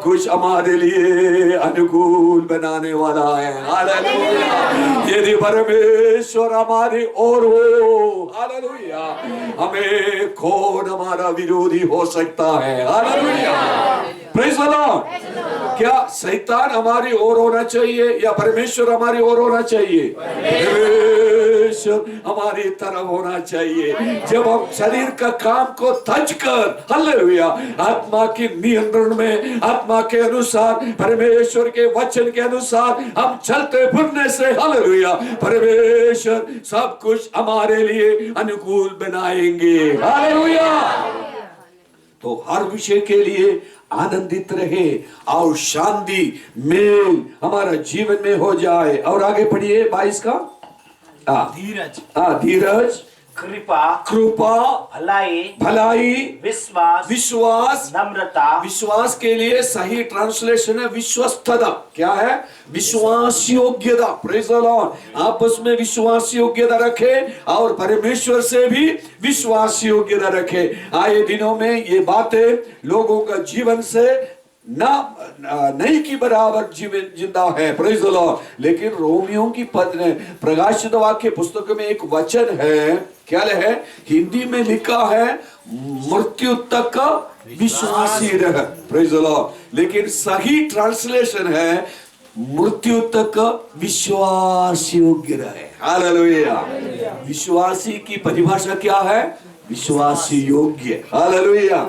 कुछ हमारे लिए अनुकूल बनाने वाला है। हालेलुया। यदि परमेश्वर हमारी ओर हो, हालेलुया, हमें कौन हमारा विरोधी हो सकता है? हालेलुया। Praise the Lord. क्या शैतान हमारी ओर होना चाहिए या परमेश्वर हमारी ओर होना चाहिए? परमेश्वर हमारी तरफ होना चाहिए। जब हम शरीर का काम को तज कर, हालेलुया, आत्मा के नियंत्रण में, आत्मा के अनुसार, परमेश्वर के वचन के अनुसार हम चलते फिरने से, हालेलुया, परमेश्वर सब कुछ हमारे लिए अनुकूल बनाएंगे। हालेलुया। तो हर विषय के लिए आनंदित रहे और शांति मेल हमारा जीवन में हो जाए। और आगे पढ़िए 22 का। धीरज, धीरज, कृपा, कृपा, भलाई, भलाई, विश्वास, विश्वास, नम्रता। विश्वास के लिए सही ट्रांसलेशन है विश्वस्तता। क्या है? विश्वास योग्यता। Praise the Lord. आपस में विश्वास योग्यता रखे और परमेश्वर से भी विश्वास योग्यता रखे। आए दिनों में ये बातें लोगों का जीवन से नहीं की बराबर जीवन जिंदा है। Praise the Lord. लेकिन रोमियों की प्रकाशित वाक्य पुस्तक में एक वचन है, क्या है? हिंदी में लिखा है मृत्यु तक विश्वासी रह। Praise the Lord. लेकिन सही ट्रांसलेशन है मृत्यु तक विश्वास योग्य रहे। हालेलुया। विश्वासी की परिभाषा क्या है? विश्वासी योग्य। हालेलुया।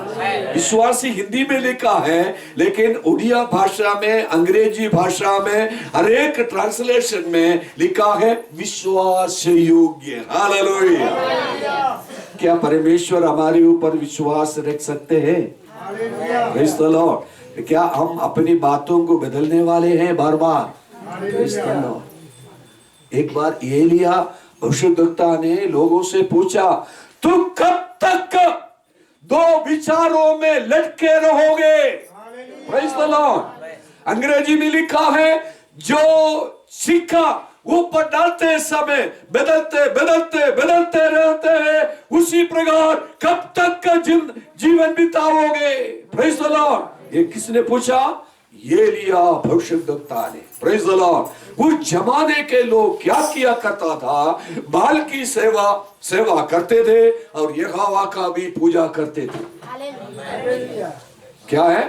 विश्वासी हिंदी में लिखा है, लेकिन उड़िया भाषा में, अंग्रेजी भाषा में, हर एक ट्रांसलेशन में लिखा है विश्वास योग्य। हालेलुया। क्या परमेश्वर हमारे ऊपर विश्वास रख सकते हैं? Praise the Lord. क्या हम अपनी बातों को बदलने वाले हैं बार बार? Praise the Lord. एक बार एलिया भविष्यद्वक्ता ने लोगों से पूछा, तुम कब तक दो विचारों में लटके रहोगे? Praise the Lord. अंग्रेजी में लिखा है जो सिक्का ऊपर डालते समय बदलते बदलते बदलते रहते हैं, उसी प्रकार कब तक का जीवन बिताओगे? Praise the Lord. ये किसने पूछा? एलिया भविष्यद्वक्ता ने। Praise the Lord. उस जमाने के लोग क्या किया करता था? बाल की सेवा करते थे और यहोवा का भी पूजा करते थे। क्या है?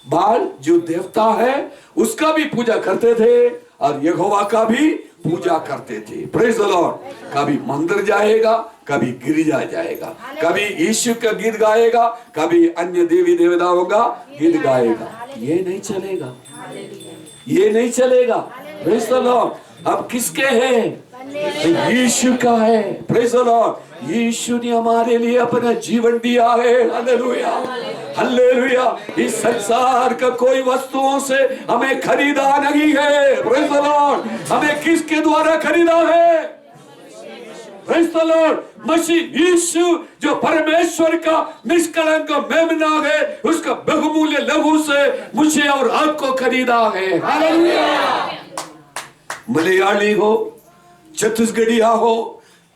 बाल जो देवता है उसका भी पूजा करते थे और यहोवा का भी पूजा करते थे। Praise the Lord. कभी मंदिर जाएगा, कभी गिरजा जाएगा, कभी यीशु का गीत गाएगा, कभी अन्य देवी देवताओं का गीत गाएगा। ये नहीं चलेगा, ये नहीं चलेगा। Praise the Lord. अब किसके हैं? यीशु का है। Praise the Lord. यीशु ने हमारे लिए अपना जीवन दिया है। Hallelujah, hallelujah. इस संसार का कोई वस्तुओं से हमें खरीदा नहीं है। Praise the Lord. हमें किसके द्वारा खरीदा है? Praise the Lord. मसीह यीशु जो परमेश्वर का निष्कलंक मेमना है, उसका बहुमूल्य लहू से मुझे और आपको खरीदा है। हालेलुया। मलयाली हो, छत्तीसगढ़िया हो,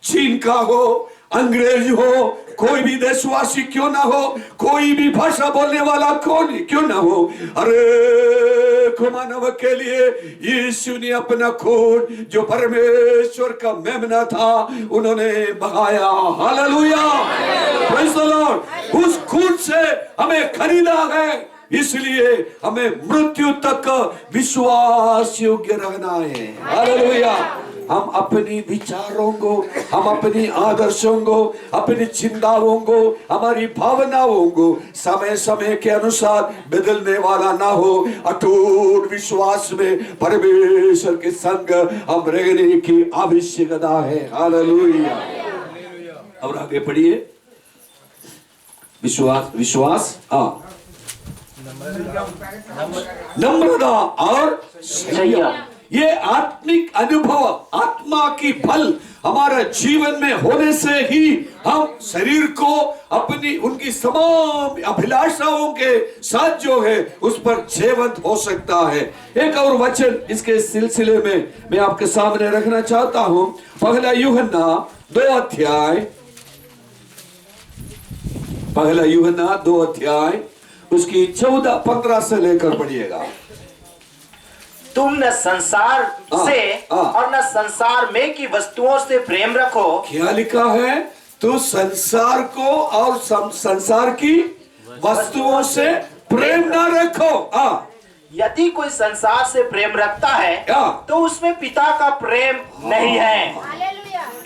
चीन का हो, अंग्रेज हो, कोई भी देशवासी क्यों ना हो, कोई भी भाषा बोलने वाला क्यों ना हो, अरे मानव के लिए यीशु ने अपना खून जो परमेश्वर का मेमना था उन्होंने बहाया। Hallelujah, praise the Lord. उस खून से हमें खरीदा है, इसलिए हमें मृत्यु तक विश्वास योग्य रहना है। हालेलुया। हम अपनी विचारों को, हम अपनी आदर्शों को, अपनी चिंताओं को, हमारी भावनाओं को समय समय के अनुसार बदलने वाला ना हो। अटूट विश्वास में परमेश्वर के संग हम रहने की आवश्यकता है। हालेलुया। और आगे पढ़िए। विश्वास नम्रता और संयम। ये आत्मिक अनुभव, आत्मा की फल हमारा जीवन में होने से ही हम शरीर को अपनी उनकी तमाम अभिलाषाओं के साथ जो है उस पर जीवंत हो सकता है। एक और वचन इसके सिलसिले में मैं आपके सामने रखना चाहता हूं। पहला यूहन्ना 2 अध्याय उसकी 14-15 से लेकर पढ़िएगा। तुम न संसार से और न संसार में की वस्तुओं से प्रेम रखो। क्या लिखा है? तो संसार को और संसार की वस्तुओं से प्रेम ना रखो। यदि कोई संसार से प्रेम रखता है तो उसमें पिता का प्रेम नहीं है।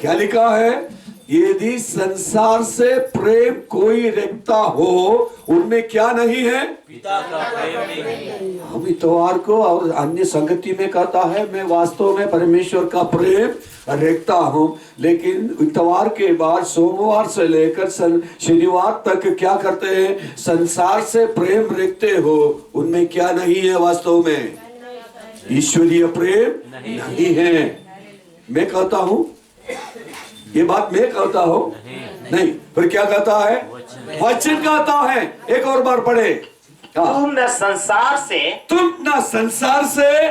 क्या लिखा है? यदि संसार से प्रेम कोई रखता हो उनमें क्या नहीं है? पिता का प्रेम नहीं। हम इतवार को और अन्य संगति में कहता है मैं वास्तव में परमेश्वर का प्रेम रखता हूं, लेकिन इतवार के बाद सोमवार से लेकर शनिवार तक क्या करते हैं? संसार से प्रेम रखते हो, उनमें क्या नहीं है? वास्तव में ईश्वरीय प्रेम नहीं है। मैं कहता हूं, ये बात मैं कहता हूं नहीं, फिर क्या कहता है? वचन कहता है। एक और बार पढ़े। तुम न संसार से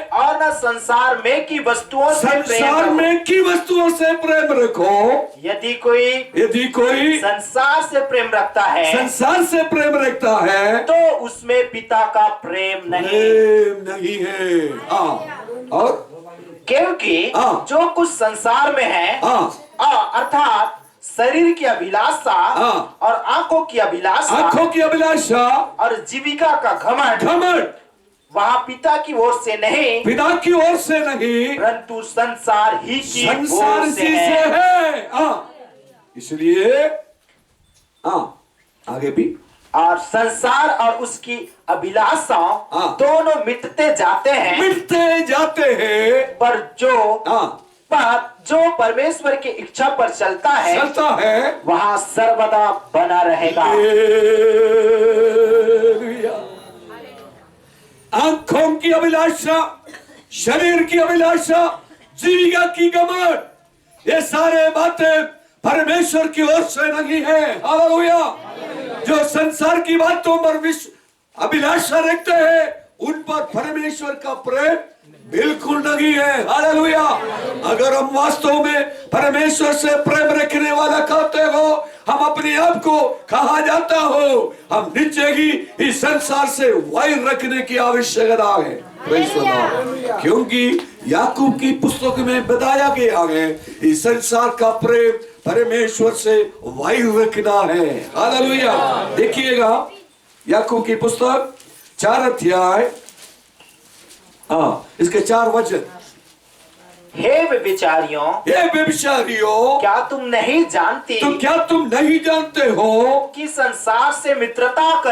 और न संसार में की वस्तुओं से प्रेम संसार रखो। में की वस्तुओं से प्रेम रखो। यदि कोई संसार से प्रेम रखता है, संसार से प्रेम रखता है तो उसमें पिता का प्रेम नहीं। प्रेम नहीं है। और क्योंकि जो कुछ संसार में है अर्थात शरीर की अभिलाषा और आंखों की अभिलाषा और जीविका का घमंड वहाँ पिता की ओर से नहीं, परंतु संसार ही की ओर से है। इसलिए आगे भी और संसार और उसकी अभिलाषाओं दोनों मिटते जाते हैं, पर जो परमेश्वर की इच्छा पर चलता है वहाँ सर्वदा बना रहेगा। आंखों की अभिलाषा, शरीर की अभिलाषा, जीविका की घमंड, ये सारे बातें परमेश्वर की ओर से नहीं है। हालेलुया। जो संसार की बातों पर विश्व अभिलाषा रखते हैं उन पर परमेश्वर का प्रेम बिल्कुल नहीं है। हालेलुया। अगर हम वास्तव में परमेश्वर से प्रेम रखने वाला कहते हो, हम अपने आप को कहा जाता हो, हम नीचे ही इस संसार से वैर रखने की आवश्यकता है। क्योंकि याकूब की पुस्तक में बताया गया है इस संसार का प्रेम परमेश्वर से वैर रखना है। हालेलुया। देखिएगा याकूब की पुस्तक 4 अध्याय इसके 4 वचन। हे व्यभिचारियों, क्या तुम नहीं जानते हो कि संसार से मित्रता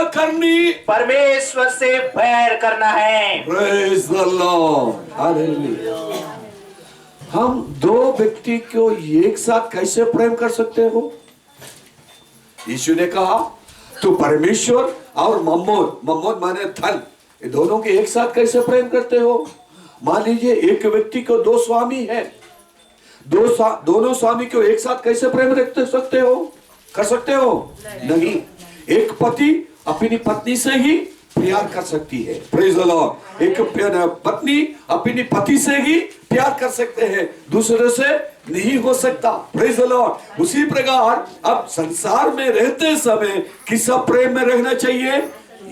करनी परमेश्वर से बैर करना है। Praise the Lord. Hallelujah. हम दो व्यक्ति को एक साथ कैसे प्रेम कर सकते हो? यीशु ने कहा तू परमेश्वर और मम्मोन माने धन, ये दोनों के एक साथ कैसे प्रेम करते हो? मान लीजिए एक व्यक्ति को 2 स्वामी है, दोनों स्वामी को एक साथ कैसे प्रेम रख सकते हो? कर सकते हो? नहीं। एक पति अपनी पत्नी से ही प्यार कर सकती है। Praise the Lord. एक पत्नी अपनी पति से ही प्यार कर सकते हैं, दूसरे से नहीं हो सकता। Praise the Lord. उसी प्रकार अब संसार में रहते समय किस प्रेम में रहना चाहिए?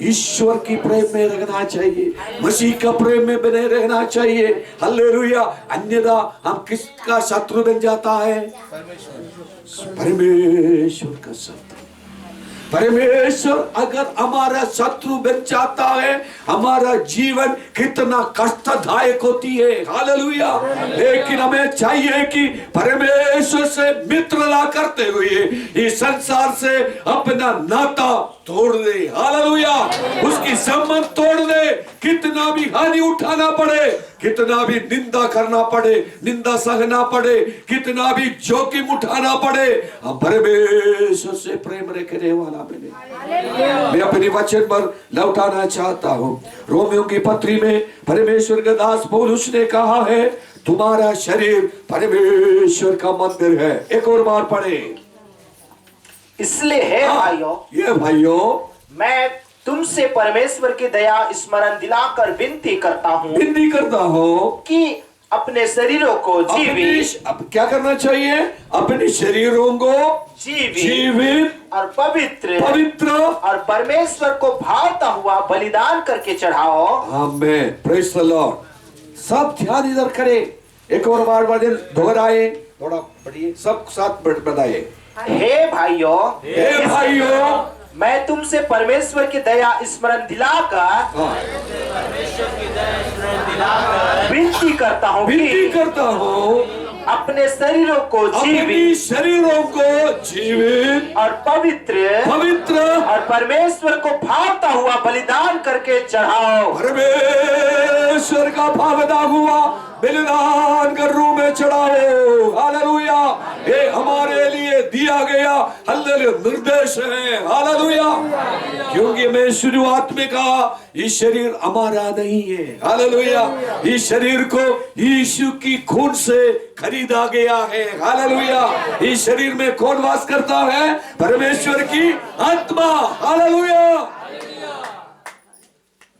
ईश्वर की प्रेम में रहना चाहिए, मसीह का प्रेम में बने रहना चाहिए। हालेलुया। अन्यथा हम किसका शत्रु बन जाता है? परमेश्वर का शत्रु। परमेश्वर अगर हमारा शत्रु बन जाता है, हमारा जीवन कितना कष्टदायक होती है। हालेलुया। लेकिन हमें चाहिए कि परमेश्वर से मित्रता करते हुए इस संसार से अपना नाता तोड़ दे। हालेलुया। उसकी संबंध तोड़ दे। कितना भी हानि उठाना पड़े, कितना भी निंदा करना पड़े, निंदा सहना पड़े, कितना भी जोखिम उठाना पड़े, हम परमेश्वर से प्रेम रखने वाला बने। मैं अपने वचन पर लौटाना चाहता हूँ। रोमियों की पत्री में परमेश्वर के दास पौलुस ने कहा है तुम्हारा शरीर परमेश्वर का मंदिर है। एक और बार पढ़े। इसलिए हे भाइयों, ये भाइयों, मैं तुमसे परमेश्वर की दया स्मरण दिलाकर विनती करता हूँ कि अपने शरीरों को जीवित अब क्या करना चाहिए? अपने शरीरों को जीवित और पवित्र पवित्र और परमेश्वर को भावता हुआ बलिदान करके चढ़ाओ। आमीन, प्रेज द लॉर्ड। सब ध्यान इधर करें। एक और बार वचन दोहराए, थोड़ा पढ़िए, सब साथ बताइए। हे भाइयों, मैं तुमसे परमेश्वर की दया स्मरण दिलाकर विनती करता हूँ अपने शरीरों को जीवित और पवित्र और परमेश्वर को भावता हुआ बलिदान करके चढ़ाओ। परमेश्वर का भावता हुआ बलिदान कर रूह में चढ़ाओ। हालेलुया। ये हमारे लिए दिया गया हालेलुया निर्देश है। हालेलुया। क्योंकि मैं शुरुआत में कहा इस शरीर हमारा नहीं है। हालेलुया। इस शरीर को यीशु की खून से खरीदा गया है। हालेलुया। इस शरीर में कौन वास करता है? परमेश्वर की आत्मा। हालेलुया।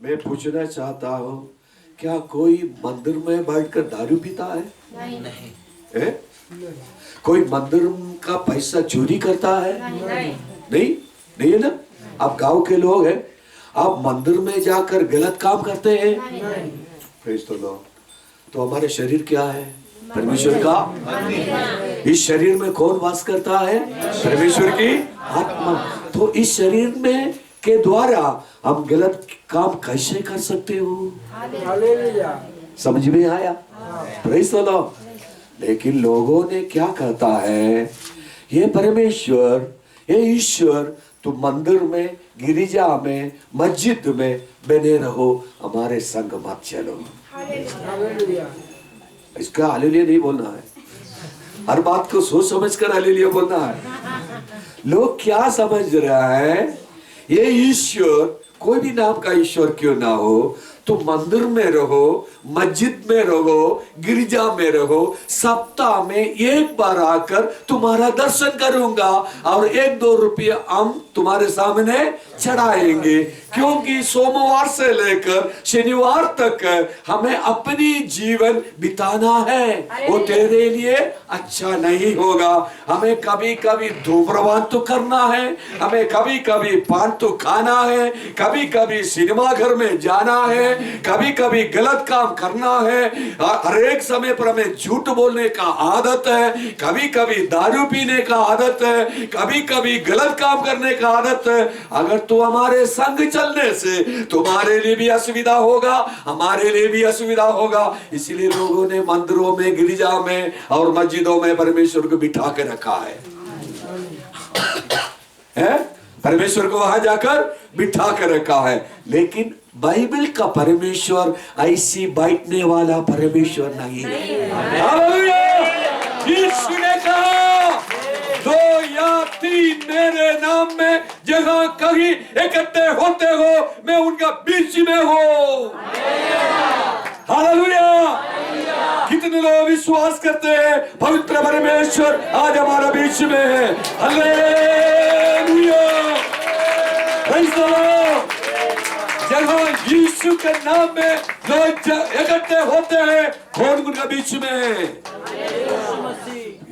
मैं पूछना चाहता हूँ, क्या कोई मंदिर में बैठकर दारू पीता है? नहीं। कोई मंदिर का पैसा चोरी करता है? नहीं है ना। आप गांव के लोग हैं, आप मंदिर में जाकर गलत काम करते हैं? Praise the Lord. तो हमारे शरीर क्या है? परमेश्वर का। इस शरीर में कौन वास करता है? परमेश्वर की आत्मा। तो इस शरीर में के द्वारा हम गलत काम कैसे कर सकते हो? समझ में आया? Praise the Lord. लेकिन लोगों ने क्या कहता है, ये परमेश्वर, ये ईश्वर, तुम मंदिर में, गिरिजा में, मस्जिद में बने रहो, हमारे संग मत चलो। इसका हालेलुया नहीं बोलना है। हर बात को सोच समझ कर हालेलुया बोलना है। लोग क्या समझ रहा है, ये ईश्वर, कोई भी नाम का ईश्वर क्यों ना हो, तो मंदिर में रहो, मस्जिद में रहो, गिरजा में रहो, सप्ताह में एक बार आकर तुम्हारा दर्शन करूंगा और 1-2 रुपये हम तुम्हारे सामने चढ़ाएंगे। क्योंकि सोमवार से लेकर शनिवार तक हमें अपनी जीवन बिताना है, वो तेरे लिए अच्छा नहीं होगा। हमें कभी कभी धूम्रपान तो करना है, हमें कभी कभी पान तो खाना है, कभी कभी सिनेमा घर में जाना है, कभी कभी गलत काम करना है, हर एक समय पर हमें झूठ बोलने का आदत है, कभी कभी दारू पीने का आदत है, कभी कभी गलत काम करने का आदत है। अगर तू हमारे संग चलने से तुम्हारे लिए भी असुविधा होगा, हमारे लिए भी असुविधा होगा। इसलिए लोगों ने मंदिरों में, गिरजा में और मस्जिदों में परमेश्वर को बिठा के रखा है? परमेश्वर को वहां जाकर बिठा कर रखा है। लेकिन बाइबल का परमेश्वर ऐसी बैठने वाला परमेश्वर नहीं है। यीशु ने कहा, 2 या 3 मेरे नाम में जहां कहीं इकट्ठे होते हो, मैं उनका बीच में हूं। हालेलुया। कितने लोग विश्वास करते हैं पवित्र परमेश्वर आज हमारा बीच में है? हालेलुया। Praise the Lord. जहाँ यीशु के नाम में लोग इकट्ठे होते हैं, कौन उनका बीच में है?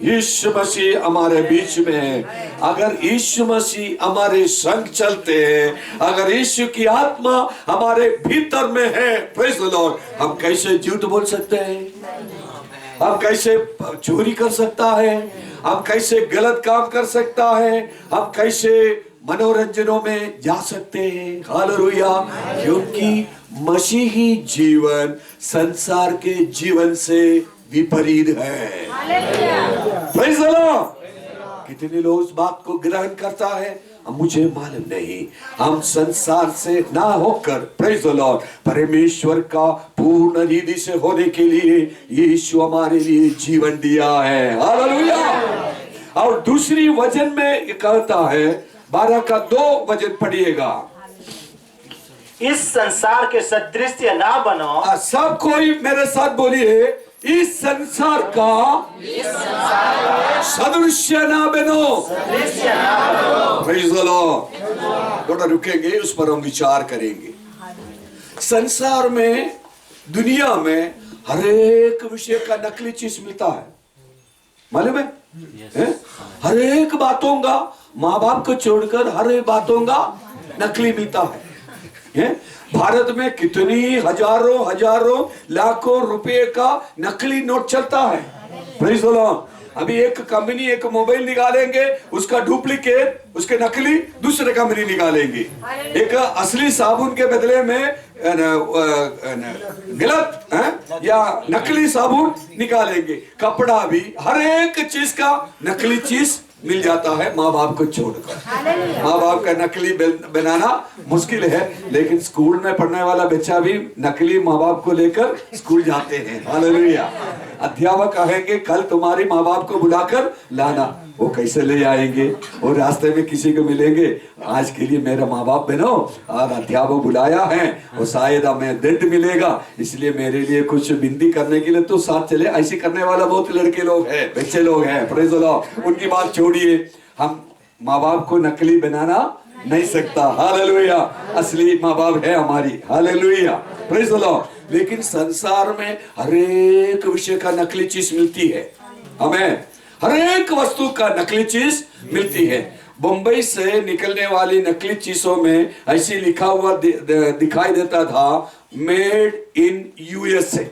यीशु मसीह हमारे बीच में है। अगर यीशु मसीह हमारे संग चलते हैं, अगर यीशु की आत्मा हमारे भीतर में है, प्रेज़ द लॉर्ड, हम कैसे झूठ बोल सकते हैं? हम कैसे चोरी कर सकता है? हम कैसे गलत काम कर सकता है? हम कैसे मनोरंजनों में जा सकते हैं? हालेलुया। क्योंकि मसीही जीवन संसार के जीवन से विपरीत है। Praise the Lord. कितने लोग उस बात को ग्रहण करता है मुझे मालूम नहीं। हम संसार से ना होकर, प्रेज़ द लॉर्ड, परमेश्वर का पूर्ण रीति से होने के लिए यीशु हमारे लिए जीवन दिया है। हालेलुया। और दूसरी वचन में कहता है, 12 का 2 वचन पढ़िएगा। इस संसार के सदृश ना बनो। सब कोई मेरे साथ बोलिए, इस संसार का सदृश्य ना बनो। Praise the Lord. थोड़ा रुकेंगे, उस पर हम विचार करेंगे। संसार में, दुनिया में हर एक विषय का नकली चीज मिलता है, मालूम है? हर एक बातों का माँ बाप को छोड़कर हर एक बातों का नकली मिलता है। भारत में कितनी हजारों हजारों लाखों रुपए का नकली नोट चलता है। Praise the Lord. अभी एक कंपनी एक मोबाइल निकालेंगे, उसका डुप्लीकेट, उसके नकली दूसरे कंपनी निकालेंगे। एक असली साबुन के बदले में गलत या नकली साबुन निकालेंगे। कपड़ा भी, हर एक चीज का नकली चीज मिल जाता है माँ बाप को छोड़कर। माँ बाप का नकली बनाना मुश्किल है, लेकिन स्कूल में पढ़ने वाला बच्चा भी नकली माँ बाप को लेकर स्कूल जाते हैं। हालेलुया। अध्यापक कहेंगे कल तुम्हारी माँ बाप को बुलाकर लाना, वो कैसे ले आएंगे? और रास्ते में किसी को मिलेंगे, आज के लिए मेरा माँ बाप बनो, और अध्यापक बुलाया है और शायद हमें दंड मिलेगा, इसलिए मेरे लिए कुछ विनती करने के लिए तो साथ चले। ऐसे करने वाला बहुत लड़के लोग हैं, बच्चे लोग हैं। Praise the Lord. उनकी बात छोड़िए, हम माँ बाप को नकली बनाना नहीं सकता। हालेलुया। असली माँ बाप है हमारी। हालेलुया। Praise the Lord. लेकिन संसार में हर एक विषय का नकली चीज मिलती है हमें, हर एक वस्तु का नकली चीज मिलती है। बंबई से निकलने वाली नकली चीजों में ऐसे लिखा हुआ दिखाई देता था, मेड इन यूएसए।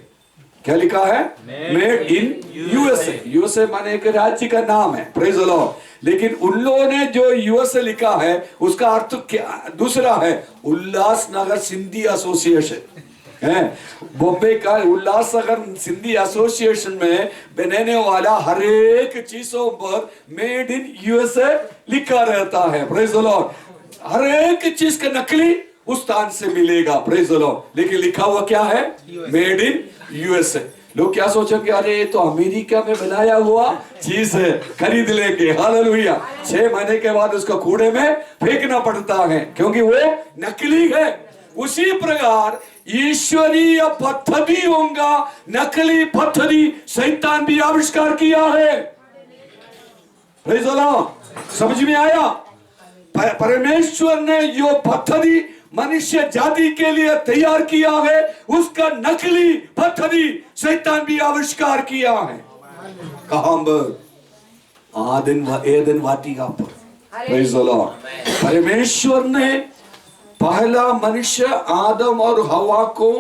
क्या लिखा है? Made in USA. यूएसए माने एक राज्य का नाम है। Praise the Lord. लेकिन उन लोगों ने जो यूएसए लिखा है उसका अर्थ क्या दूसरा है, उल्लासनगर सिंधी एसोसिएशन है। बॉम्बे का उल्लासनगर सिंधी एसोसिएशन में बनाने वाला हर एक चीजों पर मेड इन यूएसए लिखा रहता है। Praise the Lord. हर एक चीज का नकली उस स्थान से मिलेगा। Praise the Lord. लेकिन लिखा हुआ क्या है? Made in USA. लोग क्या सोचेंगे, अरे ये तो अमेरिका में बनाया हुआ चीज है, खरीद लेंगे। हालेलुया। 6 महीने के बाद उसको कूड़े में फेंकना पड़ता है, क्योंकि वो नकली है। उसी प्रकार ईश्वरीय पद्धतियों का नकली पद्धति शैतान भी आविष्कार किया है। Praise the Lord. समझ में आया? परमेश्वर ने जो पद्धति मनुष्य जाति के लिए तैयार किया है, उसका नकली पद्धति शैतान भी आविष्कार किया है। कहां पर? एदन वाटिका पर। Praise the Lord. परमेश्वर ने पहला मनुष्य आदम और हवा को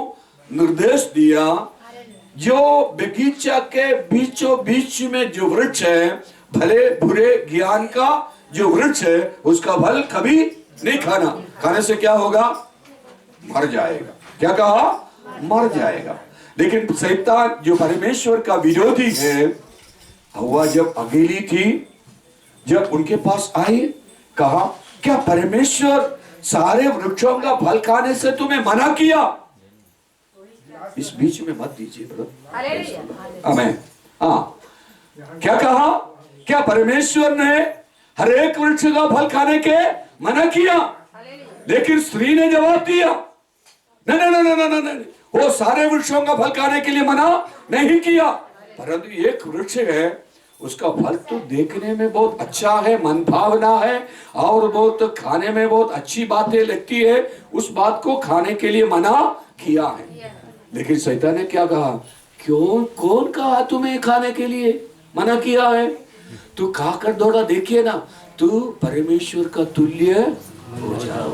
निर्देश दिया, जो बगीचा के बीचों बीच में जो वृक्ष है, भले बुरे ज्ञान का जो वृक्ष है, उसका फल कभी नहीं खाना। खाने से क्या होगा? मर जाएगा। क्या कहा? मर जाएगा। लेकिन शैतान जो परमेश्वर का विरोधी है, हवा जब अकेली थी, जब उनके पास आई, कहा क्या परमेश्वर सारे वृक्षों का फल खाने से तुम्हें मना किया? इस बीच में मत दीजिए ब्रदर। आमीन। हाँ, क्या कहा? क्या परमेश्वर ने हर एक वृक्ष का फल खाने के मना किया? लेकिन स्त्री ने जवाब दिया, नहीं नहीं नहीं नहीं नहीं, वो सारे वृक्षों का फल खाने के लिए मना नहीं किया, परंतु एक वृक्ष है, उसका फल तो देखने में बहुत अच्छा है, मन भावना है और बहुत खाने में बहुत अच्छी बातें लगती है, उस बात को खाने के लिए मना किया है। लेकिन शैतान ने क्या कहा? क्यों? कौन कहा तुम्हें खाने के लिए मना किया है? तू खाकर दौड़ा, देखिए ना, तू परमेश्वर का तुल्य हो जाओ।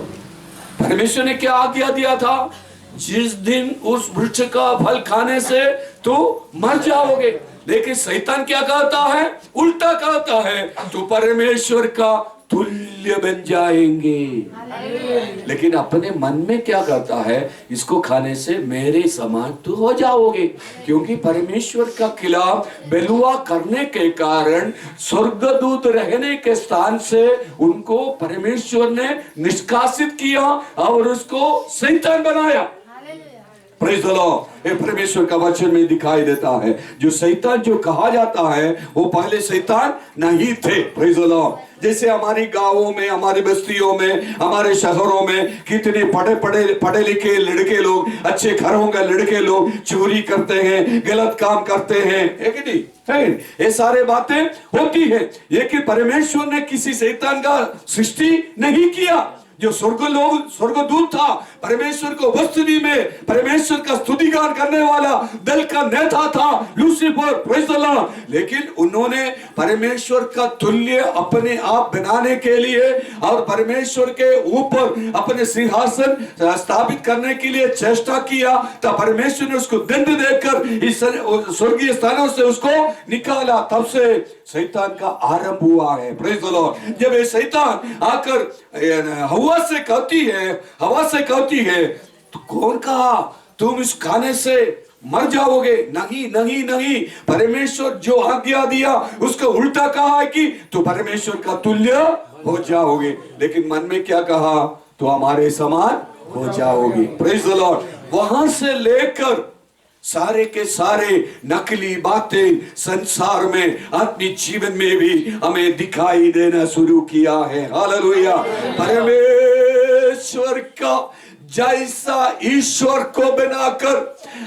परमेश्वर ने क्या आज्ञा दिया था? जिस दिन उस वृक्ष का फल खाने से तो मर जाओगे। लेकिन शैतान क्या कहता है? उल्टा कहता है, तू परमेश्वर का तुल्य बन जाएंगे। लेकिन अपने मन में क्या करता है? इसको खाने से मेरे समान तो हो जाओगे, क्योंकि परमेश्वर का खिलाफ बेलुआ करने के कारण स्वर्गदूत रहने के स्थान से उनको परमेश्वर ने निष्कासित किया और उसको शैतान बनाया। Praise the Lord. ये परमेश्वर का वचन में दिखाई देता है। जो शैतान जो कहा जाता है, वो पहले शैतान नहीं थे। Praise the Lord. जैसे हमारी गांवों में, हमारी बस्तियों में, हमारे शहरों में कितने पढ़े लिखे लड़के लोग, अच्छे घरों के लड़के लोग चोरी करते हैं, गलत काम करते हैं, है कि नहीं? है। ये सारे बातें होती है। ये कि परमेश्वर ने किसी शैतान का सृष्टि नहीं किया, जो स्वर्गदूत था, परमेश्वर को उपस्थिति में परमेश्वर का स्तुतिगान करने वाला दल का नेता था लूसीफर, प्रेज़ द लॉर्ड। लेकिन उन्होंने परमेश्वर का तुल्य अपने आप बनाने के लिए और परमेश्वर के ऊपर अपने सिंहासन स्थापित करने के लिए चेष्टा किया, तब परमेश्वर ने उसको दंड देकर इस स्वर्गीय स्थानों से उसको निकाला। तब से शैतान का आरंभ हुआ है, प्रेज़ द लॉर्ड। जब ये शैतान आकर हवा से कहती है तो कौन कहा तुम इस खाने से मर जाओगे? नहीं नहीं नहीं, परमेश्वर जो आज्ञा दिया उसको उल्टा कहा है कि तू परमेश्वर का तुल्य हो जाओगे। लेकिन मन में क्या कहा? तो हमारे समान हो जाओगे, प्रेज़ द लॉर्ड। वहां से लेकर सारे के सारे नकली बातें संसार में आत्मिक जीवन में भी हमें दिखाई देना शुरू किया है। हालेलुया। परमेश्वर का जैसा ईश्वर को बनाकर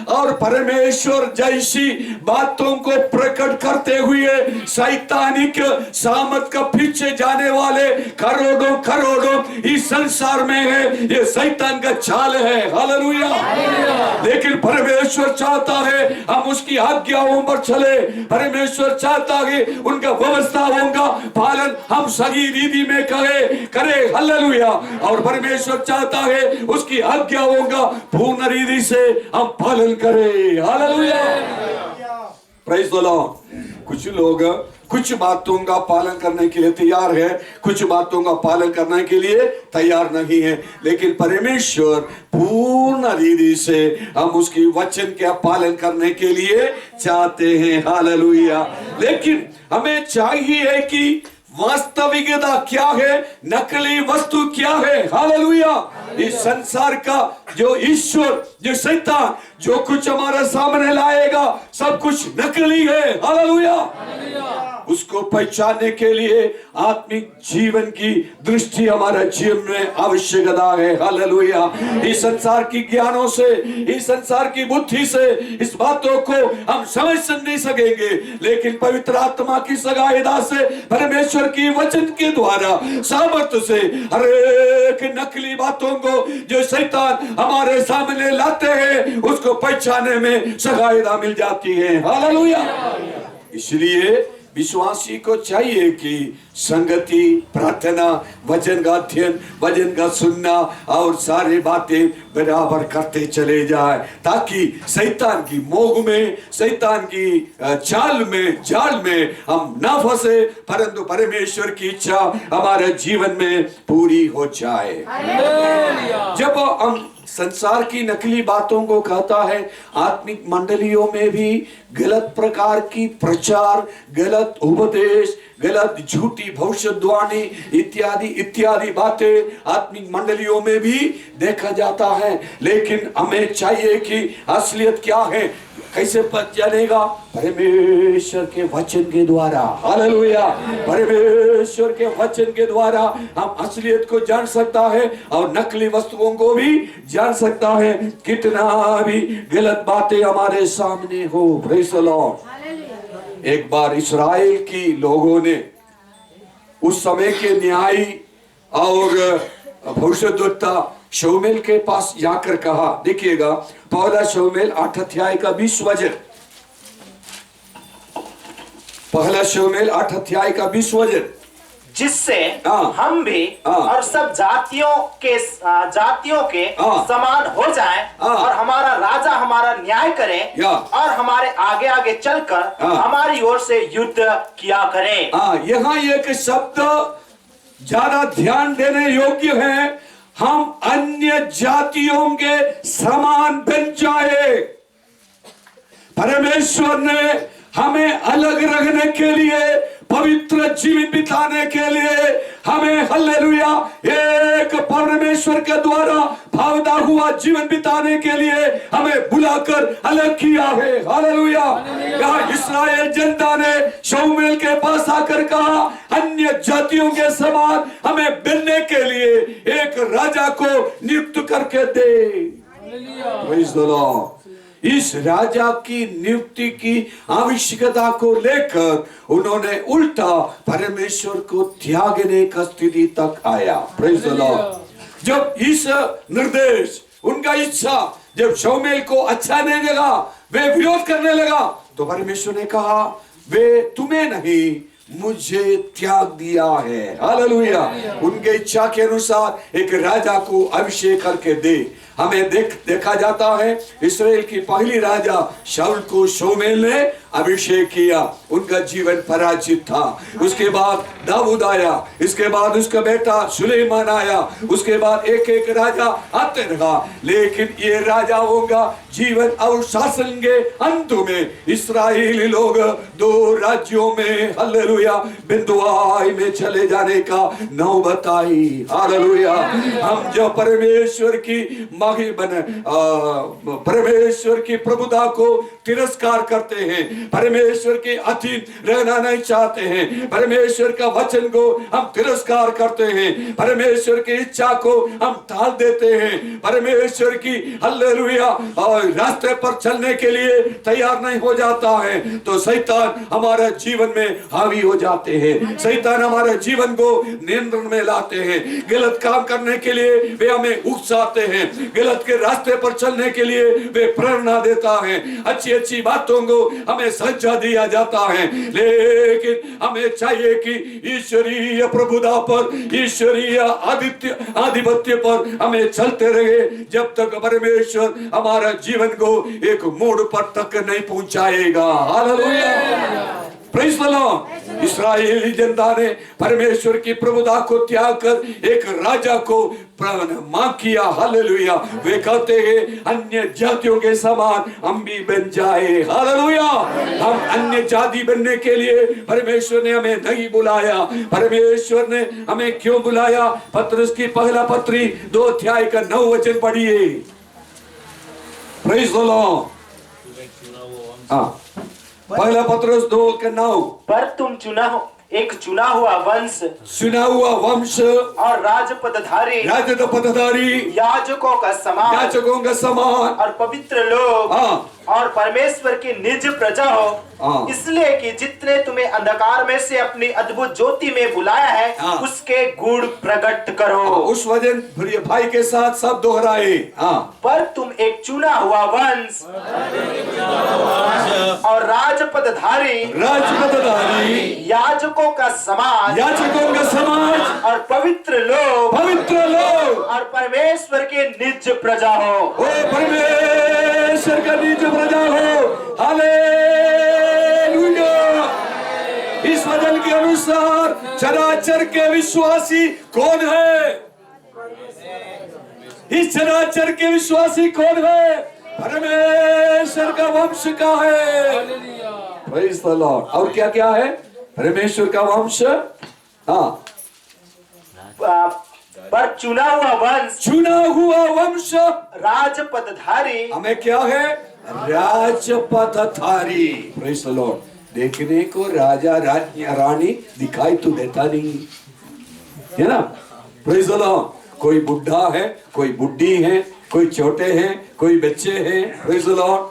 और परमेश्वर जैसी बातों को प्रकट करते हुए शैतानिक सामत का पीछे जाने वाले करोड़ों इस संसार में है। ये शैतान का चाल है। हालेलुया। लेकिन परमेश्वर चाहता है हम उसकी आज्ञाओं पर चले। परमेश्वर चाहता है उनका व्यवस्थाओं का पालन हम सही रीति में करें। हालेलुया। और परमेश्वर चाहता है उसकी आज्ञाओं का पूर्ण रीति से हम पालन करें। हालेलुया। Praise the Lord. कुछ लोग कुछ बातों का पालन करने के लिए तैयार है, कुछ बातों का पालन करने के लिए तैयार नहीं है। लेकिन परमेश्वर पूर्ण रीति से हम उसकी वचन का पालन करने के लिए चाहते हैं। हालेलुया। लेकिन हमें चाहिए कि वास्तविकता क्या है, नकली वस्तु क्या है। हालेलुया। इस संसार का जो ईश्वर, जो शैतान जो कुछ हमारे सामने लाएगा सब कुछ नकली है। हालेलुया। उसको पहचानने के लिए आत्मिक जीवन की दृष्टि हमारे जीवन में आवश्यकता है। हालेलुया। इस संसार की ज्ञानों से, इस संसार की बुद्धि से इस बातों को हम समझ नहीं सकेंगे। लेकिन पवित्र आत्मा की सहायता से, परमेश्वर की वचन के द्वारा सामर्थ्य से हर एक नकली बातों को जो शैतान हमारे सामने लाते हैं उसको पहचानने में सहायता मिल जाती है। हालेलुया। इसलिए विश्वासी को चाहिए कि संगति, प्रार्थना, वचन का अध्ययन, वचन का सुनना और सारी बातें बराबर करते चले जाए, ताकि शैतान की मोह में, शैतान की जाल में हम ना फंसे, परंतु परमेश्वर की इच्छा हमारे जीवन में पूरी हो जाए। जब हम संसार की नकली बातों को कहता है, आत्मिक मंडलियों में भी गलत प्रकार की प्रचार, गलत उपदेश, गलत झूठी भविष्यवाणी इत्यादि बातें आत्मिक मंडलियों में भी देखा जाता है। लेकिन हमें चाहिए कि असलियत क्या है, कैसे पहचानेगा? परमेश्वर के वचन के द्वारा। हालेलुया। परमेश्वर के वचन के द्वारा हम असलियत को जान सकता है और नकली वस्तुओं को भी जान सकता है। कितना भी गलत बातें हमारे सामने हो, प्रेज़ द लॉर्ड। एक बार इस्राएल की लोगों ने उस समय के न्यायी और भविष्यद्वक्ता शमूएल के पास जाकर कहा, देखिएगा पहला शमूएल 8 अध्याय का 20 वचन, पहला शमूएल 8 अध्याय का 20 वचन, जिससे हम भी और सब जातियों के समान हो जाएं और हमारा राजा हमारा न्याय करे और हमारे आगे आगे चलकर हमारी ओर से युद्ध किया करे। यहाँ एक शब्द ज्यादा ध्यान देने योग्य है, हम अन्य जातियों के समान बन जाए। परमेश्वर ने हमें अलग रखने के लिए, पवित्र जीवन बिताने के लिए हमें, हालेलुया, एक परमेश्वर के द्वारा भावदा हुआ जीवन बिताने के लिए हमें बुलाकर अलग किया है। हालेलुया। कहा इस्राएल जनता ने शमूएल के पास आकर कहा, अन्य जातियों के समान हमें बनने के लिए एक राजा को नियुक्त करके दे। Praise the Lord. इस राजा की नियुक्ति की आवश्यकता को लेकर उन्होंने उल्टा परमेश्वर को त्यागने का स्थिति तक आया। Praise the Lord. जब इस निर्देश, उनका इच्छा जब शमूएल को अच्छा नहीं लगा, वे विरोध करने लगा, तो परमेश्वर ने कहा वे तुम्हें नहीं मुझे त्याग दिया है। हालेलुया। उनके इच्छा के अनुसार एक राजा को अभिषेक करके दे। हमें देखा जाता है इस्राएल की पहली राजा शाऊल को शमूएल ने अभिषेक किया, उनका जीवन पराजित था। उसके बाद दाऊद आया, इसके बाद उसका बेटा सुलेमान आया, उसके बाद एक एक राजा आते रहा, लेकिन ये राजाओं का जीवन और शासन के अंत में इस्राएली लोग दो राज्यों में हालेलुया बिंदुआई में चले जाने का नौबत आई। हालेलुया। हम जो परमेश्वर की परमेश्वर की प्रभुता को तिरस्कार करते हैं, परमेश्वर के अधीन रहना नहीं चाहते हैं, परमेश्वर का वचन को हम तिरस्कार करते हैं, परमेश्वर की इच्छा को हम टाल देते हैं, परमेश्वर की हालेलुया और रास्ते पर चलने के लिए तैयार नहीं हो जाता है, तो शैतान हमारे जीवन में हावी हो जाते हैं। शैतान हमारे जीवन को नियंत्रण में लाते हैं। गलत काम करने के लिए वे हमें उकसाते हैं, गलत के रास्ते पर चलने के लिए वे प्रेरणा देता है, अच्छी अच्छी बातों को हमें सज्जा दिया जाता है, लेकिन हमें चाहिए कि ईश्वरीय प्रभुता पर, ईश्वरीय आधिपत्य पर हमें चलते रहे, जब तक परमेश्वर हमारा जीवन को एक मोड़ पर तक नहीं पहुंचाएगा। हालेलुया। Praise the Lord. इस्राएली जनता ने परमेश्वर की प्रभुता को त्याग कर एक राजा को मांग किया। हालेलुया। वे कहते हैं अन्य जातियों के समान हम भी बन जाए। हालेलुया। हम अन्य जाति बनने के लिए परमेश्वर ने हमें नहीं बुलाया। परमेश्वर ने हमें क्यों बुलाया? पत्रस की पहला पत्री 2 अध्याय का 9 वचन पढ़िए। Praise the Lord. पहला पत्रस 2 के 9। पर तुम एक चुना हुआ वंश और राजपदधारी याजकों का समान और पवित्र लोग और परमेश्वर की निज प्रजा हो, इसलिए कि जितने तुम्हें अंधकार में से अपनी अद्भुत ज्योति में बुलाया है उसके गुण प्रकट करो। उस वचन भाई के साथ सब दोहराए। पर तुम एक चुना हुआ वंश और राजपदधारी याजकों का समाज और पवित्र लोग और परमेश्वर के निज प्रजा हो। परमेश्वर का निज प्रजा हो। हालेलुया। इस वचन के अनुसार चराचर के विश्वासी कौन है? इस चराचर के विश्वासी कौन है? परमेश्वर का वंश का है। Praise the Lord. और क्या क्या है? परमेश्वर का वंश। पर चुना हुआ वंश राजपदधारी। हमें क्या है? राजपदधारी। Praise the Lord. देखने को राजा रानी दिखाई तो देता नहीं है ना। Praise the Lord. कोई बुढ़ा है, कोई बुढ़ी है, कोई छोटे हैं, कोई बच्चे हैं। Praise the Lord.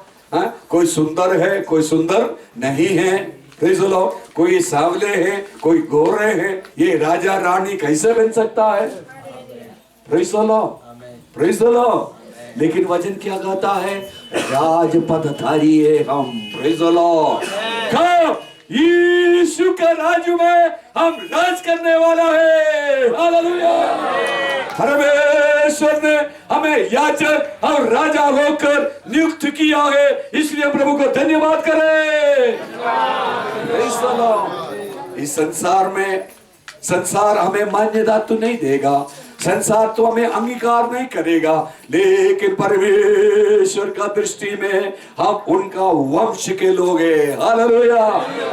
कोई सुंदर है, कोई सुंदर नहीं है। Praise the Lord. कोई सांवले हैं, कोई गोरे हैं। ये राजा रानी कैसे बन सकता है? Praise the Lord. Praise the Lord. लेकिन वचन क्या कहता है? राजपदधारी है हम। Praise the Lord. कब? यीशु के राज्य में हम राज करने वाला है। हालेलुया। परमेश्वर ने हमें याजक और राजा होकर नियुक्त किया है, इसलिए प्रभु को धन्यवाद करें। Praise the Lord. इस संसार हमें मान्यता तो नहीं देगा, संसार तो हमें अंगीकार नहीं करेगा, लेकिन परमेश्वर का दृष्टि में हम उनका वंश के लोग हैं। हालेलुया।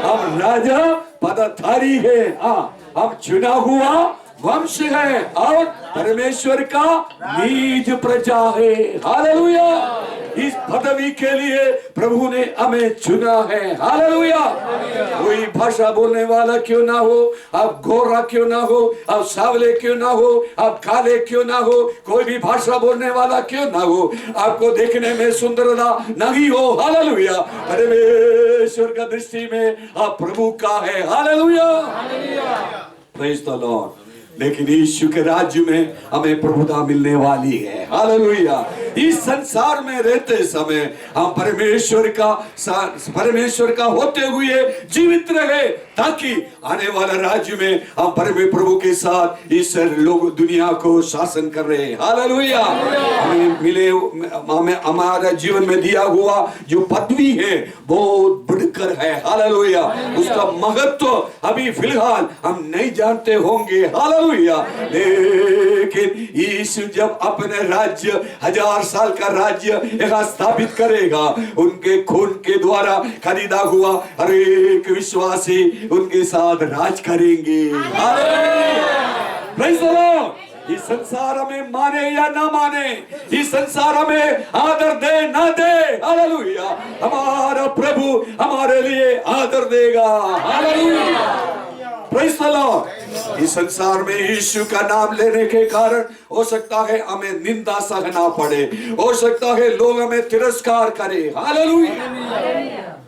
हम राजा पदधारी है, हम चुना हुआ वंश है और परमेश्वर का निज प्रजा है। हालेलुया। इस पदवी के लिए प्रभु ने हमें चुना है। हालेलुया। कोई भाषा बोलने वाला क्यों ना हो, आप गोरा क्यों ना हो, आप सावले क्यों ना हो, आप काले क्यों ना हो, कोई भी भाषा बोलने वाला क्यों ना हो, आपको देखने में सुंदरता नहीं हो, हालेलुया, परमेश्वर का दृष्टि में आप प्रभु का है। हालेलुया। Praise the Lord. लेकिन यीशु के राज्य में हमें प्रभुता मिलने वाली है। हालेलुया। इस संसार में रहते समय हम परमेश्वर का होते हुए जीवित रहे, ताकि आने वाला राज्य में हम परमेश्वर प्रभु के साथ इस लोग दुनिया को शासन कर रहे हैं। हालेलुया। हमें मिले, हमें हमारा जीवन में दिया हुआ जो पदवी है बहुत बढ़कर है। हालेलुया। उसका महत्व अभी फिलहाल हम नहीं जानते होंगे। हालेलुया। लेकिन यीशु जब अपने राज्य 1000 साल का राज्य यहाँ स्थापित करेगा, उनके खून के द्वारा खरीदा हुआ हर एक विश्वासी उनके साथ राज करेंगे। Praise the Lord. इस संसार में माने या ना माने, इस संसार में आदर दे ना दे, हालेलुया, हमारा प्रभु हमारे लिए आदर देगा। हालेलुया। Praise the Lord. इस संसार में यीशु का नाम लेने के कारण हो सकता है हमें निंदा सहना पड़े, हो सकता है लोग हमें तिरस्कार करें। हालेलुया।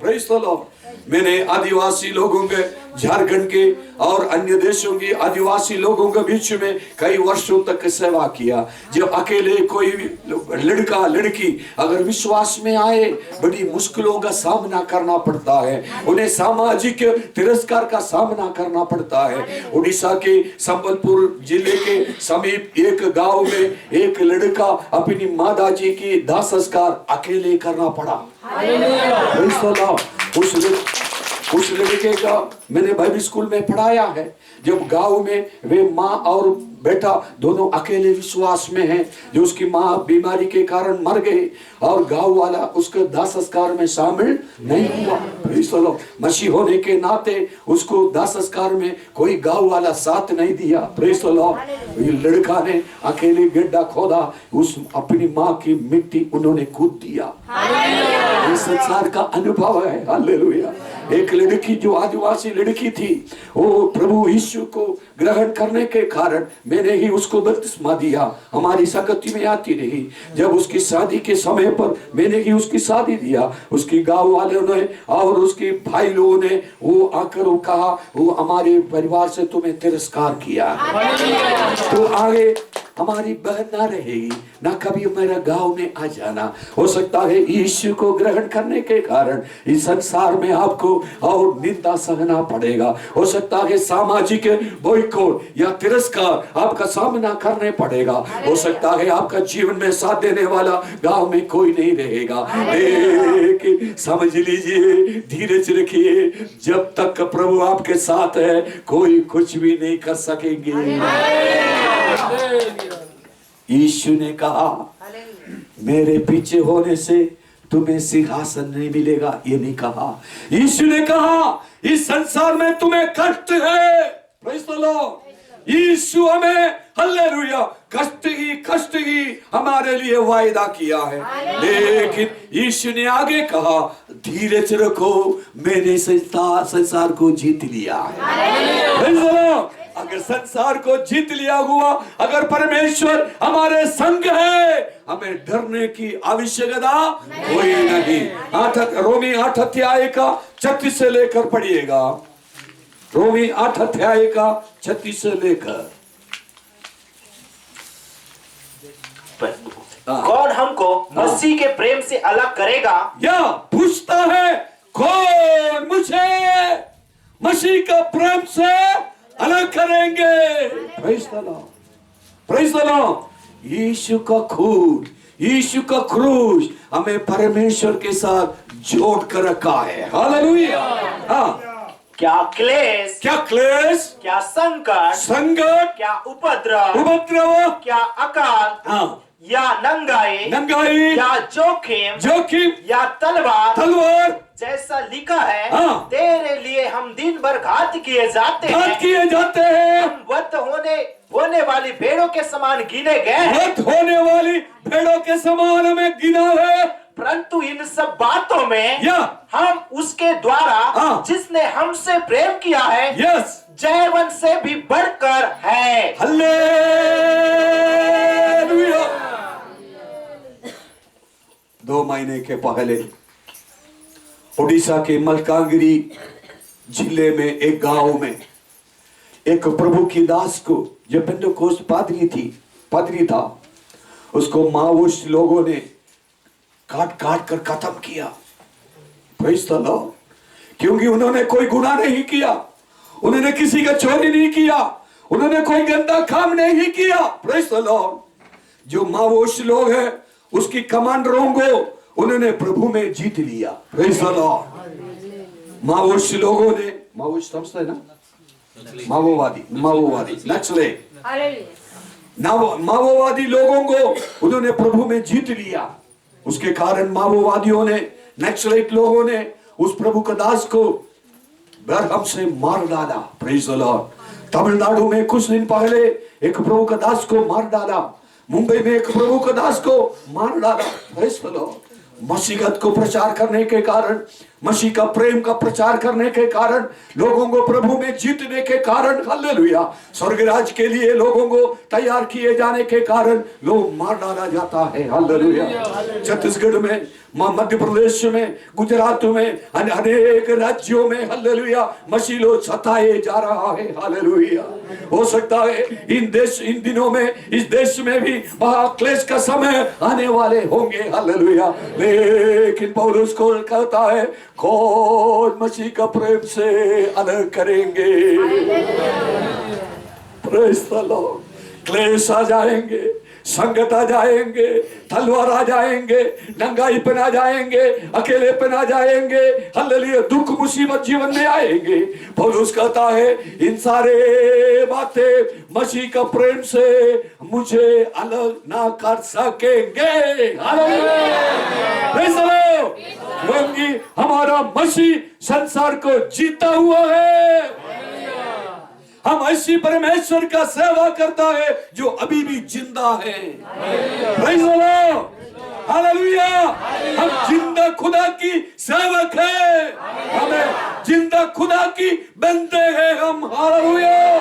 Praise the Lord. मैंने आदिवासी लोगों के, झारखंड के और अन्य देशों के आदिवासी लोगों के बीच में कई वर्षों तक सेवा किया। जब अकेले कोई लड़का लड़की अगर विश्वास में आए, बड़ी मुश्किलों का सामना करना पड़ता है, उन्हें सामाजिक तिरस्कार का सामना करना पड़ता है। उड़ीसा के संबलपुर जिले के समीप एक गांव में एक लड़का अपनी माताजी की दाह संस्कार अकेले करना पड़ा। उस लड़के का मैंने बाइबल स्कूल में पढ़ाया है। जब गांव में वे माँ और बेटा दोनों अकेले विश्वास में हैं, जो उसकी माँ बीमारी के कारण मर गई और गांव वाला उसके दाह संस्कार में शामिल नहीं हुआ। मसीह होने के नाते उसको दाह संस्कार में कोई गांव वाला साथ नहीं दिया। Praise the Lord. लड़का ने अकेले गड्ढा खोदा, उस अपनी माँ की मिट्टी उन्होंने कूद दिया। ये संसार का अनुभव है। हालेलुया। एक लड़की जो आदिवासी लड़की थी, वो प्रभु यीशु को ग्रहण करने के कारण मैंने ही उसको बपतिस्मा दिया। हमारी सकती में आती रही। जब उसकी शादी के समय पर मैंने ही उसकी शादी दिया, उसकी गांव वालों ने और उसके भाई लोगों ने वो आकर वो कहा, वो हमारे परिवार से तुम्हें तिरस्कार किया, तो आगे हमारी बहन ना रहेगी, ना कभी मेरा गांव में आ जाना। हो सकता है यीशु को ग्रहण करने के कारण इस संसार में आपको और निंदा सहना पड़ेगा। हो सकता है सामाजिक बॉयकॉट या तिरस्कार आपका सामना करने पड़ेगा। हो सकता है आपका जीवन में साथ देने वाला गांव में कोई नहीं रहेगा। लेकिन समझ लीजिए, धीरज रखिए, जब तक प्रभु आपके साथ है कोई कुछ भी नहीं कर सकेंगे। यीशु ने कहा, मेरे पीछे होने से तुम्हें सिंहासन नहीं मिलेगा। ये नहीं कहा। यीशु ने कहा, इस संसार में तुम्हें कष्ट है। Praise the Lord. यीशु हमें, हालेलुया, कष्ट ही हमारे लिए वायदा किया है। लेकिन यीशु ने आगे कहा, धीरज रखो, मैंने संसार को जीत लिया है। Praise the Lord. अगर संसार को जीत लिया हुआ, अगर परमेश्वर हमारे संग है, हमें डरने की आवश्यकता कोई नहीं। रोमी 8 अध्याय का 36 से लेकर पढ़िएगा। रोमी 8 अध्याय का 36 से लेकर। कौन हमको मसीह के प्रेम से अलग करेगा? या पूछता है, कौन मुझे मसीह का प्रेम से अलग करेंगे? Praise the Lord. Praise the Lord. यीशु का खून, यीशु का क्रूस हमें परमेश्वर के साथ जोड़ कर रखा है। हालेलुया। हाँ। क्या क्लेश, क्या संकट, क्या उपद्रव, क्या अकाल, हाँ, या नंगाई, या जोखिम, या तलवार जैसा लिखा है, हाँ, तेरे लिए हम दिन भर घात किए जाते हैं। हम वध होने वाली भेड़ों के समान गिने गए। वध होने वाली भेड़ों के समान हमें गिना है। परंतु इन सब बातों में हम उसके द्वारा, हाँ, जिसने हमसे प्रेम किया है, यस, जयवंत से भी बढ़कर है। हालेलुया। 2 महीने के पहले उड़ीसा के मलकानगिरी जिले में एक गांव में एक प्रभु की दास को, जो पेंटेकोस्ट पादरी था, उसको माओवादी लोगों ने काट काट कर खत्म किया। Praise the Lord. क्योंकि उन्होंने कोई गुनाह नहीं किया, उन्होंने किसी का चोरी नहीं किया, उन्होंने कोई गंदा काम नहीं किया। Praise the Lord. जो माओवादी लोग हैं, उसकी कमांडरों को उन्होंने प्रभु में जीत लिया। Praise the Lord. माओवादी लोगों ने, माओवादी समझते हैं ना, माओवादी नक्सलेट, माओवादी लोगों को उन्होंने प्रभु में जीत लिया। उसके कारण माओवादियों ने, नक्सलेट लोगों ने उस प्रभु का दास को बरहम से मार डाला। Praise the Lord. तमिलनाडु में कुछ दिन पहले एक प्रभु का दास को मार डाला। मुंबई में एक प्रभु का दास को मार डाला। Praise the Lord. मसीहत को प्रचार करने के कारण, मसीह का प्रेम का प्रचार करने के कारण, लोगों को प्रभु में जीतने के कारण, हालेलुया, स्वर्ग राज के लिए लोगों को तैयार किए जाने के कारण लोग मार डाला जाता है। हालेलुया। छत्तीसगढ़ में, मध्य प्रदेश में, गुजरात में, अनेक राज्यों में, हालेलुया, मसीह लोग सताए जा रहा है। हालेलुया। हो सकता है इन दिनों में इस देश में भी महाक्लेश का समय आने वाले होंगे। हालेलुया। लेकिन पौलुस को कहता है, कौन मसीह का प्रेम से अलग करेंगे? Praise the Lord. क्लेश आ जाएंगे, संकट आ जाएंगे, तलवार आ जाएंगे, नंगाई पे आ जाएंगे, अकेले पे आ जाएंगे, हालेलुया, दुख मुसीबत जीवन में आएंगे। पौलुस कहता है, इन सारे बातें मसीह का प्रेम से मुझे अलग ना कर सकेंगे। हालेलुया। Praise the Lord. क्योंकि हमारा मसीह संसार को जीता हुआ है। हम ऐसी परमेश्वर का सेवा करता है जो अभी भी जिंदा है। Praise the Lord. हालेलुया। हम जिंदा खुदा की सेवक है, हमें जिंदा खुदा की बंदे हैं हम। हालेलुया।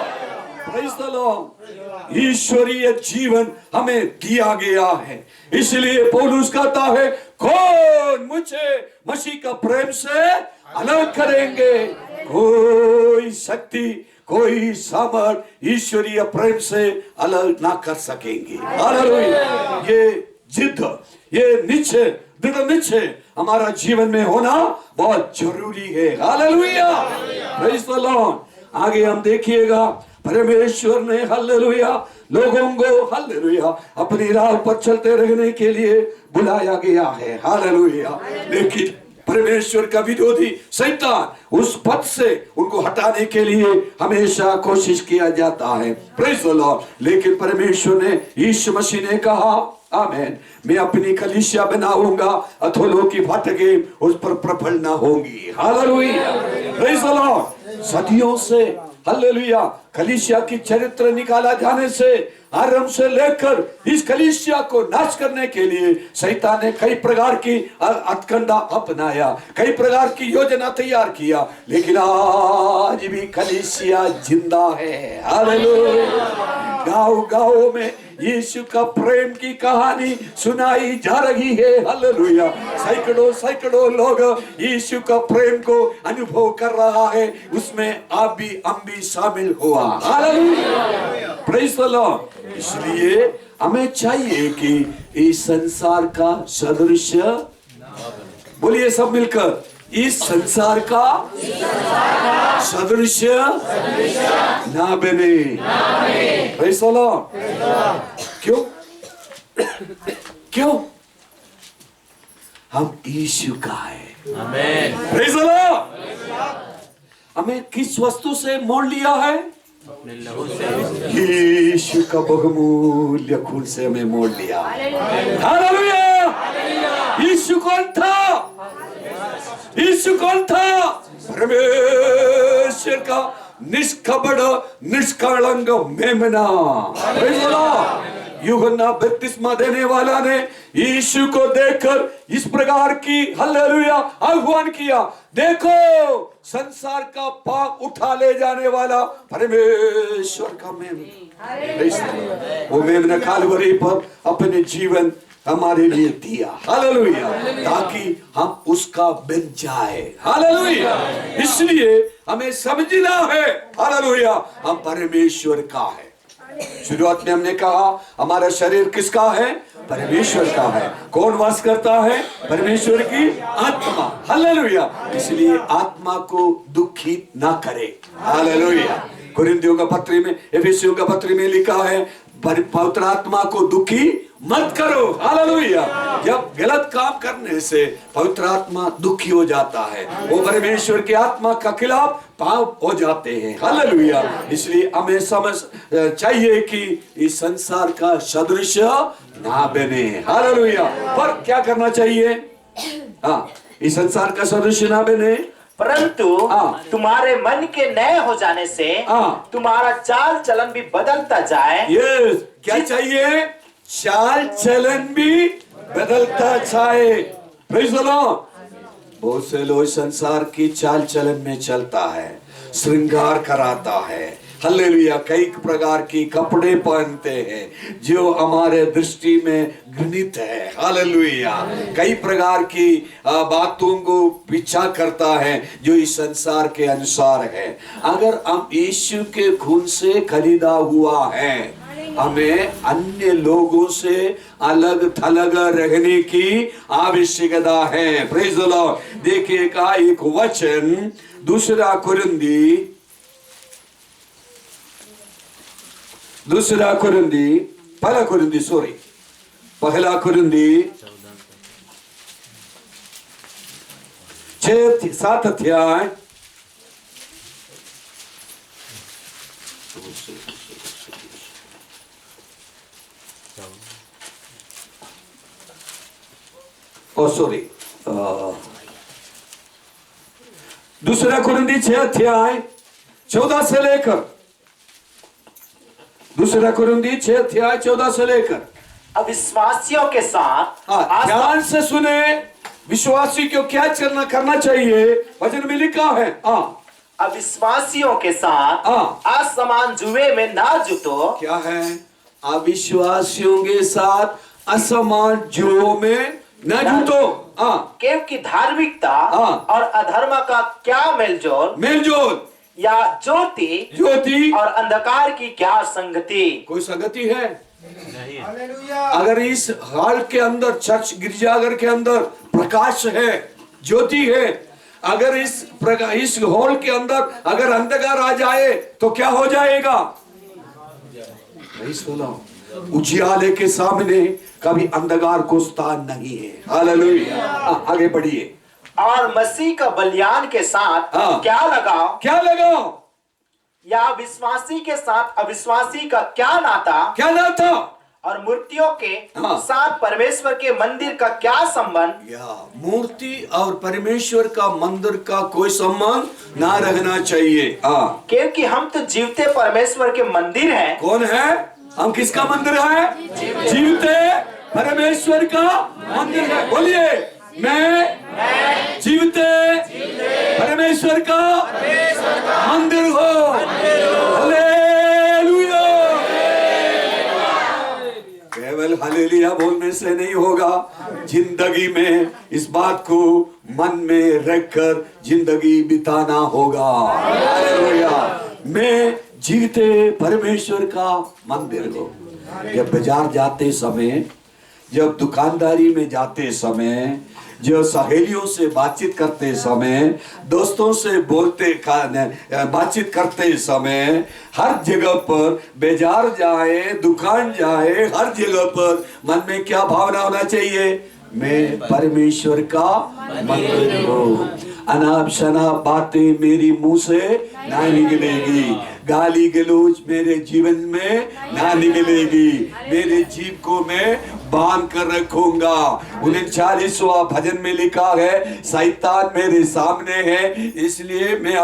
Praise the Lord. ईश्वरीय जीवन हमें दिया गया है। इसलिए पौलुस कहता है, कौन मुझे मसीह का प्रेम से अलग करेंगे? कोई शक्ति, कोई सामर्थ ईश्वरीय प्रेम से अलग ना कर सकेंगे। हालेलुया। ये जिद, ये निश्चय, दृढ़ निश्चय हमारा जीवन में होना बहुत जरूरी है। हालेलुया। Praise the Lord. आगे हम देखिएगा, परमेश्वर ने, हालेलुया, लोगों को, हालेलुया, अपनी राह पर चलते रहने के लिए बुलाया गया है। हालेलुया। लेकिन परमेश्वर का विरोधी शैतान उस पद से उनको हटाने के लिए हमेशा कोशिश किया जाता है। Praise the Lord. लेकिन परमेश्वर ने, यीशु मसीह ने कहा, आमीन, मैं अपनी कलीसिया बनाऊंगा, अधोलोक की फाटकें उस पर प्रबल ना होंगी। हालेलुया। Praise the Lord. सदियों से, हालेलुया, कलीसिया की चरित्र निकाला जाने से, आरंभ से लेकर इस कलीसिया को नाश करने के लिए शैतान ने कई प्रकार की हथकंडा अपनाया, कई प्रकार की योजना तैयार किया, लेकिन आज भी कलीसिया जिंदा है। हालेलुया। गांव-गांव में यीशु का प्रेम की कहानी सुनाई जा रही है। हालेलुया। सैकड़ों लोग यीशु का प्रेम को अनुभव कर रहा है, उसमें आप भी, हम भी शामिल हुआ। हालेलुया। Praise the Lord. इसलिए हमें चाहिए कि इस संसार का सदृश्य, बोलिए सब मिलकर, इस संसार का सदृश्य ना बने। Praise the Lord. क्यों? हम यीशु का है। आमेन। Praise the Lord. हमें किस वस्तु से मोड़ लिया है? अपने लहू से। यीशु का बहुमूल्य खून से हमें मोड़ लिया। हालेलुया। यीशु कौन था? यीशु कौन था? परमेश्वर का निष्कपट, निष्कलंक मेमना। Praise the Lord. यूहन्ना बपतिस्मा देने वाला ने यीशु को देखकर इस प्रकार की, हालेलुया, आह्वान किया, देखो संसार का पाप उठा ले जाने वाला परमेश्वर का मेमना। वो मेमना कालवरी पर अपने जीवन हमारे लिए दिया। हालेलुया। ताकि हम उसका बन जाए। हालेलुया। इसलिए हमें समझना है हालेलुया हम परमेश्वर का है। शुरुआत में हमने कहा हमारा शरीर किसका है? परमेश्वर का है। कौन वास करता है? परमेश्वर की आत्मा। हालेलुया। इसलिए आत्मा को दुखी ना करे। हालेलुया। कुरिन्थियों का पत्री में, एफेसियों का पत्री में लिखा है पवित्र आत्मा को दुखी मत करो। हालेलुया। जब गलत काम करने से पवित्र आत्मा दुखी हो जाता है, वो परमेश्वर की आत्मा का खिलाफ पाप हो जाते हैं। हालेलुया। इसलिए हमें समझ चाहिए कि इस संसार का सदृश ना बने। हालेलुया। पर क्या करना चाहिए? इस संसार का सदृश ना बने, परंतु तुम्हारे मन के नए हो जाने से तुम्हारा चाल चलन भी बदलता जाए। क्या चाहिए? चाल चलन भी बदलता जाए। Praise the Lord. बहुत से लोग संसार की चाल चलन में चलता है, श्रृंगार कराता है। हालेलुया। कई प्रकार की कपड़े पहनते हैं जो हमारे दृष्टि में घृणित है। हालेलुया। कई प्रकार की बातों को पीछा करता है जो इस संसार के अनुसार है। अगर हम यीशु के खून से खरीदा हुआ है, हमें अन्य लोगों से अलग थलग रहने की आवश्यकता है। Praise the Lord. देखिएगा एक वचन दूसरा कुरिन्थी पहला कुरिन्थी 6-7 अध्याय दूसरा कुरिन्थी 6 अध्याय 14 से लेकर, दूसरा कुरिन्थी 6 अध्याय 14 से लेकर। अविश्वासियों के साथ ध्यान से सुने। विश्वासी को क्या करना चाहिए? वचन में लिखा है अविश्वासियों के साथ असमान जुए में ना जुटो। क्या है? अविश्वासियों के साथ असमान जुओं में न जुटो। क्योंकि धार्मिकता और अधर्म का क्या मेलजोल या ज्योति और अंधकार की क्या संगति? कोई संगति है? नहीं। अगर इस हॉल के अंदर, चर्च गिरजाघर के अंदर प्रकाश है, ज्योति है, अगर इस हॉल के अंदर अगर अंधकार आ जाए तो क्या हो जाएगा? नहीं सुना। उजियाले के सामने कभी अंधकार को स्थान नहीं है। हालेलुया। आगे बढ़िए। और मसीह का बलिदान के साथ क्या लगाओ? या विश्वासी के साथ अविश्वासी का क्या नाता? और मूर्तियों के साथ परमेश्वर के मंदिर का क्या संबंध? मूर्ति और परमेश्वर का मंदिर का कोई संबंध ना रहना चाहिए। क्योंकि हम तो जीवते परमेश्वर के मंदिर हैं। कौन है? हम किसका मंदिर है? जीवते परमेश्वर का मंदिर है। बोलिए, मैं जीवते परमेश्वर का मंदिर हो। हालेलुया। केवल हालेलुया बोलने से नहीं होगा, जिंदगी में इस बात को मन में रखकर जिंदगी बिताना होगा। हालेलुया। मैं जीवते परमेश्वर का मंदिर हो। जब बाजार जाते समय, जब दुकानदारी में जाते समय, जो सहेलियों से बातचीत करते समय, दोस्तों से बातचीत करते समय, हर जगह पर बाजार जाए, दुकान जाए, हर जगह पर मन में क्या भावना होना चाहिए? मैं परमेश्वर का मंदिर हूँ। अनाप शनाप बातें मेरी मुंह से ना निकलेगी, गाली गलौज मेरे जीवन में ना निकलेगी। मेरे जीव को मैं बांध कर रखूंगा। 39वां भजन में लिखा है, शैतान मेरे सामने है, इसलिए मैं